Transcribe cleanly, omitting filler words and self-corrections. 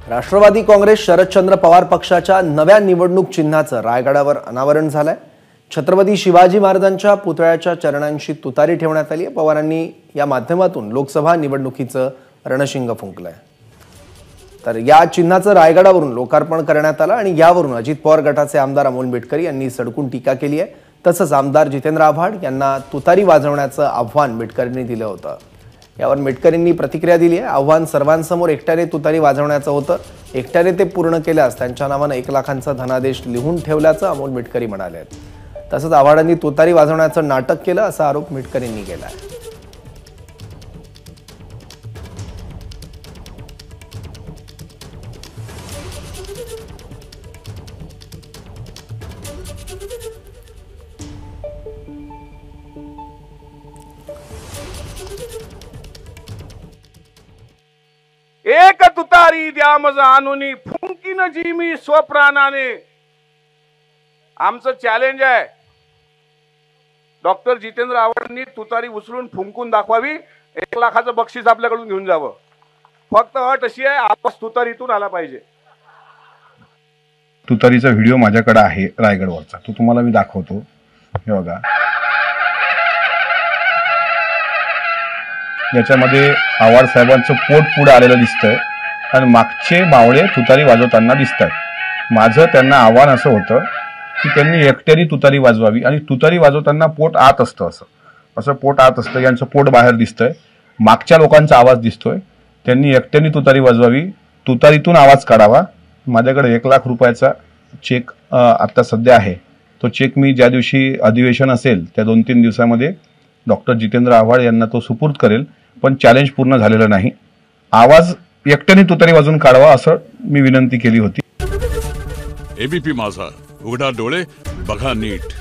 राष्ट्रवादी काँग्रेस शरदचंद्र पवार पक्षाच्या नव्या निवडणूक चिन्हाचं रायगडावर अनावरण झालंय। छत्रपती शिवाजी महाराजांच्या पुतळ्याच्या चरणांशी तुतारी ठेवण्यात आली आहे। पवारांनी या माध्यमातून लोकसभा निवडणुकीचं रणशिंग फुंकलंय। तर या चिन्हाचं रायगडावरून लोकार्पण करण्यात आलं आणि यावरून अजित पवार गटाचे आमदार अमोल मिटकरी यांनी सडकून टीका केली आहे। तसंच आमदार जितेंद्र आव्हाड यांना तुतारी वाजवण्याचं आव्हान मिटकरींनी दिलं होतं। यावर मिटकरींनी प्रतिक्रिया दिली आहे। आव्हान सर्वांसमोर एकट्याने तुतारी वाजवण्याचं होतं। एकट्याने ते पूर्ण केल्यास त्यांच्या नावाने 1 लाखांचा धनादेश लिहून ठेवल्याचं अमोल मिटकरी म्हणाले। तसंच आव्हाडांनी तुतारी वाजवण्याचं नाटक केलं असा आरोप मिटकरींनी केला आहे। एक तुतारी द्या मज आणूनी फुंकीन जी मी स्वप्राणाने। आमचं चॅलेंज आहे, डॉक्टर जितेंद्र आव्हाडांनी तुतारी उचलून फुंकून दाखवावी, 1 लाखाचं बक्षीस आपल्याकडून घेऊन जावं। फक्त अट अशी आहे, आवाज तुतारीतून आला पाहिजे। तुतारीचा व्हिडिओ माझ्याकडे आहे रायगडवरचा, तो तुम्हाला मी दाखवतो। हे बघा, याच्यामध्ये आव्हाड साहेबांचं पोट पुढे आलेलं दिसतंय आणि मागचे बावळे तुतारी वाजवताना दिसतात। माझं त्यांना आव्हान असं होतं की त्यांनी एकट्याने तुतारी वाजवावी आणि तुतारी वाजवताना पोट आत असतं, असं पोट आत असतं। यांचं पोट बाहेर दिसतंय, मागच्या लोकांचा आवाज दिसतोय। त्यांनी एकट्याने तुतारी वाजवावी, तुतारीतून आवाज काढावा। माझ्याकडे 1 लाख रुपयाचा चेक आता सध्या आहे। तो चेक मी ज्या दिवशी अधिवेशन असेल त्या 2-3 दिवसामध्ये डॉक्टर जितेंद्र आव्हाड यांना तो सुपूर्द करेल। पण चॅलेंज पूर्ण झालेलं नाही। आवाज एकट्याने तुतारी वाजवून काढावा असं मी विनंती केली होती। एबीपी माझा, उघडा डोळे बघा नीट।